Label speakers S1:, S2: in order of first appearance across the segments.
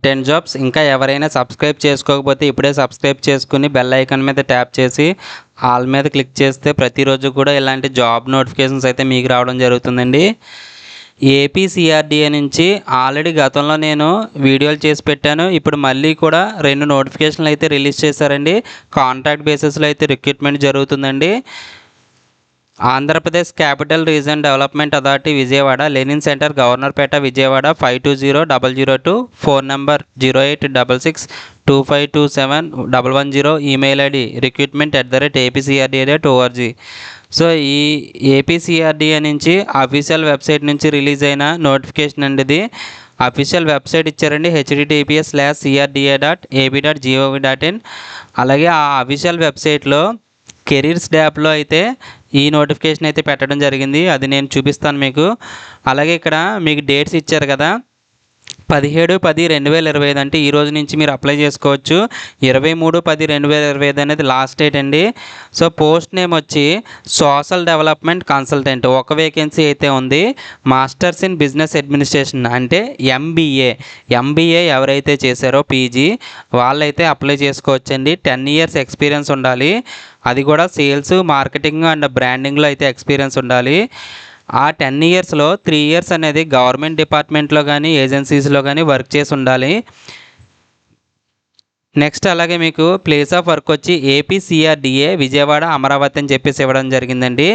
S1: 10 jobs. ఇంకా ఎవరైనా subscribe చేసుకోకపోతే ఇప్పుడే సబ్స్క్రైబ్ చేసుకుని బెల్ ఐకాన్ మీద ట్యాప్ చేసి ఆల్ మీద క్లిక్ చేస్తే ప్రతిరోజు కూడా ఇలాంటి జాబ్ నోటిఫికేషన్స్ అయితే మీకు రావడం జరుగుతుందండి. ఏపీసీఆర్డీఏ నుంచి ఆల్రెడీ గతంలో నేను వీడియోలు చేసి పెట్టాను. ఇప్పుడు మళ్ళీ కూడా 2 నోటిఫికేషన్లు అయితే రిలీజ్ చేశారండి. కాంట్రాక్ట్ బేసిస్లో అయితే రిక్రూట్మెంట్ జరుగుతుందండి. Andhra Pradesh capital region development authority Vijayawada, Lenin centre, Governorpet, Vijayawada 520002, phone number 086625271110, email ID recruitment@apcrda.org. So ఈ ఏపీసీఆర్డీఏ నుంచి అఫీషియల్ వెబ్సైట్ నుంచి రిలీజ్ అయిన నోటిఫికేషన్ అండి ఇది. అఫీషియల్ వెబ్సైట్ ఇచ్చారండి https:/crda.ab.gov.in. అలాగే ఆ అఫీషియల్ వెబ్సైట్లో కెరీర్స్ ట్యాబ్లో అయితే ఈ నోటిఫికేషన్ అయితే పెట్టడం జరిగింది. అది నేను చూపిస్తాను మీకు. అలాగే ఇక్కడ మీకు డేట్స్ ఇచ్చారు కదా, 17/10/2025 అంటే ఈ రోజు నుంచి మీరు అప్లై చేసుకోవచ్చు. 23/10/2025 అనేది లాస్ట్ డేట్ అండి. సో పోస్ట్ నేమ్ వచ్చి సోషల్ డెవలప్మెంట్ కన్సల్టెంట్, ఒక వేకెన్సీ అయితే ఉంది. మాస్టర్స్ ఇన్ బిజినెస్ అడ్మినిస్ట్రేషన్ అంటే ఎంబీఏ ఎవరైతే చేశారో పీజీ వాళ్ళైతే అప్లై చేసుకోవచ్చండి. 10 years ఎక్స్పీరియన్స్ ఉండాలి. అది కూడా సేల్స్, మార్కెటింగ్ అండ్ బ్రాండింగ్లో అయితే ఎక్స్పీరియన్స్ ఉండాలి. ఆ 10 yearsలో 3 years అనేది గవర్నమెంట్ డిపార్ట్మెంట్లో కానీ ఏజెన్సీస్లో కానీ వర్క్ చేసి ఉండాలి. నెక్స్ట్ అలాగే మీకు ప్లేస్ ఆఫ్ వర్క్ వచ్చి ఏపీసీఆర్డీఏ విజయవాడ, అమరావతి అని చెప్పేసి ఇవ్వడం జరిగిందండి.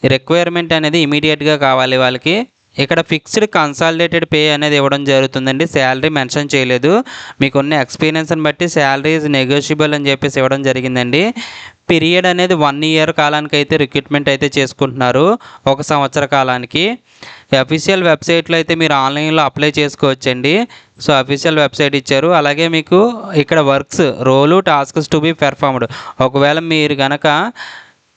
S1: రిక్వైర్మెంట్ అనేది ఇమీడియట్గా కావాలి వాళ్ళకి. ఇక్కడ ఫిక్స్డ్ కన్సాలిడేటెడ్ పే అనేది ఇవ్వడం జరుగుతుందండి. శాలరీ మెన్షన్ చేయలేదు. మీకున్న ఎక్స్పీరియన్స్ని బట్టి శాలరీ ఈజ్ నెగోషియబుల్ అని చెప్పేసి ఇవ్వడం జరిగిందండి. పీరియడ్ అనేది 1 year కాలానికి అయితే రిక్రూట్మెంట్ అయితే చేసుకుంటున్నారు, 1 సంవత్సర కాలానికి. అఫీషియల్ వెబ్సైట్లో అయితే మీరు ఆన్లైన్లో అప్లై చేసుకోవచ్చండి. సో అఫీషియల్ వెబ్సైట్ ఇచ్చారు. అలాగే మీకు ఇక్కడ works, role, tasks to be performed. ఒకవేళ మీరు కనుక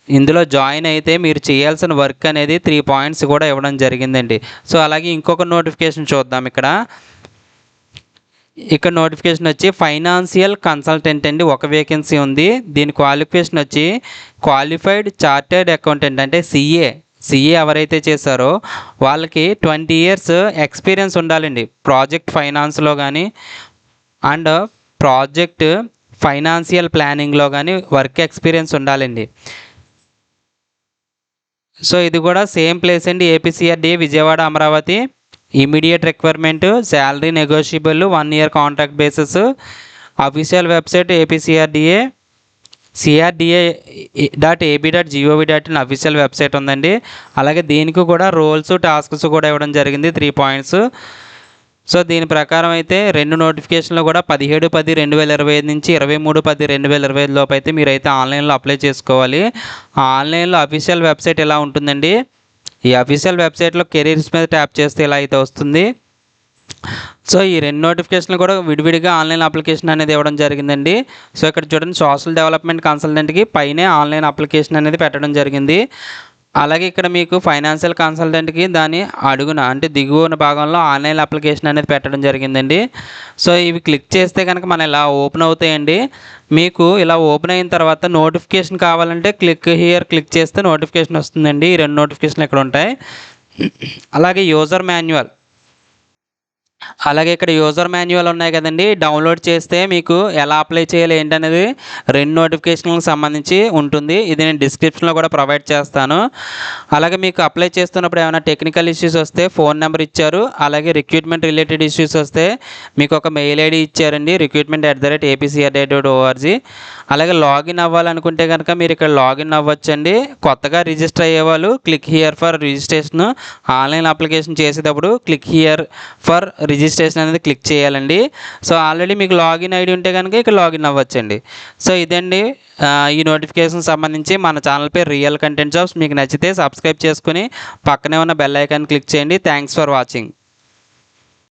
S1: ఇందులో జాయిన్ అయితే మీరు చేయాల్సిన వర్క్ అనేది 3 points కూడా ఇవ్వడం జరిగిందండి. సో అలాగే ఇంకొక నోటిఫికేషన్ చూద్దాం. ఇక్కడ నోటిఫికేషన్ వచ్చి ఫైనాన్షియల్ కన్సల్టెంట్ అండి, ఒక వేకెన్సీ ఉంది. దీని క్వాలిఫికేషన్ వచ్చి క్వాలిఫైడ్ చార్టెడ్ అకౌంటెంట్ అంటే సిఏ ఎవరైతే చేశారో వాళ్ళకి 20 years ఎక్స్పీరియన్స్ ఉండాలండి. ప్రాజెక్ట్ ఫైనాన్స్లో కానీ అండ్ ప్రాజెక్ట్ ఫైనాన్షియల్ ప్లానింగ్లో కానీ వర్క్ ఎక్స్పీరియన్స్ ఉండాలండి. సో ఇది కూడా సేమ్ ప్లేస్ అండి, APCRDA Vijayawada, Amaravati. Immediate requirement, salary negotiable, 1 year contract basis. Official website apcrda.ab.gov.in official website ఉందండి. అలాగే దీనికి కూడా రోల్స్, టాస్క్స్ కూడా ఇవ్వడం జరిగింది, 3 points. సో దీని ప్రకారం అయితే 2 నోటిఫికేషన్లు కూడా 17/10/2025 నుంచి 23/10/2025 లోపు అయితే మీరైతే ఆన్లైన్లో అప్లై చేసుకోవాలి. ఆన్లైన్లో అఫీషియల్ వెబ్సైట్ ఇలా ఉంటుందండి. ఈ అఫీషియల్ వెబ్సైట్లో కెరీర్స్ మీద ట్యాప్ చేస్తే ఇలా అయితే వస్తుంది. సో ఈ 2 నోటిఫికేషన్లు కూడా విడివిడిగా ఆన్లైన్ అప్లికేషన్ అనేది ఇవ్వడం జరిగిందండి. సో ఇక్కడ చూడండి, సోషల్ డెవలప్మెంట్ కన్సల్టెంట్కి పైనే ఆన్లైన్ అప్లికేషన్ అనేది పెట్టడం జరిగింది. అలాగే ఇక్కడ మీకు ఫైనాన్షియల్ కన్సల్టెంట్కి దాని అడుగున అంటే దిగువన భాగంలో ఆన్లైన్ అప్లికేషన్ అనేది పెట్టడం జరిగిందండి. సో ఇవి క్లిక్ చేస్తే కనుక మన ఇలా ఓపెన్ అవుతాయండి. మీకు ఇలా ఓపెన్ అయిన తర్వాత నోటిఫికేషన్ కావాలంటే క్లిక్ చేస్తే నోటిఫికేషన్ వస్తుందండి. ఈ 2 నోటిఫికేషన్లు ఇక్కడ ఉంటాయి. అలాగే ఇక్కడ యూజర్ మాన్యువల్ ఉన్నాయి కదండి, డౌన్లోడ్ చేస్తే మీకు ఎలా అప్లై చేయాలి ఏంటనేది 2 నోటిఫికేషన్లకు సంబంధించి ఉంటుంది. ఇది నేను డిస్క్రిప్షన్లో కూడా ప్రొవైడ్ చేస్తాను. అలాగే మీకు అప్లై చేస్తున్నప్పుడు ఏమైనా టెక్నికల్ ఇష్యూస్ వస్తే ఫోన్ నెంబర్ ఇచ్చారు. అలాగే రిక్రూట్మెంట్ రిలేటెడ్ ఇష్యూస్ వస్తే మీకు ఒక మెయిల్ ఐడి ఇచ్చారండి, recruitment@apcrda.org. అలాగే లాగిన్ అవ్వాలనుకుంటే కనుక మీరు ఇక్కడ లాగిన్ అవ్వచ్చండి. కొత్తగా రిజిస్టర్ అయ్యేవాళ్ళు click here for registration, online application చేసేటప్పుడు క్లిక్ హియర్ ఫర్ రిజిస్ట్రేషన్ అనేది క్లిక్ చేయాలండి. సో ఆల్రెడీ మీకు లాగిన్ ఐడి ఉంటే కనుక ఇక్కడ లాగిన్ అవ్వచ్చండి. సో ఇదండి ఈ నోటిఫికేషన్ సంబంధించి. మన ఛానల్ పేరు రియల్ కంటెంట్ జాబ్స్. మీకు నచ్చితే సబ్స్క్రైబ్ చేసుకుని పక్కనే ఉన్న బెల్ ఐకాన్ క్లిక్ చేయండి. Thanks for watching.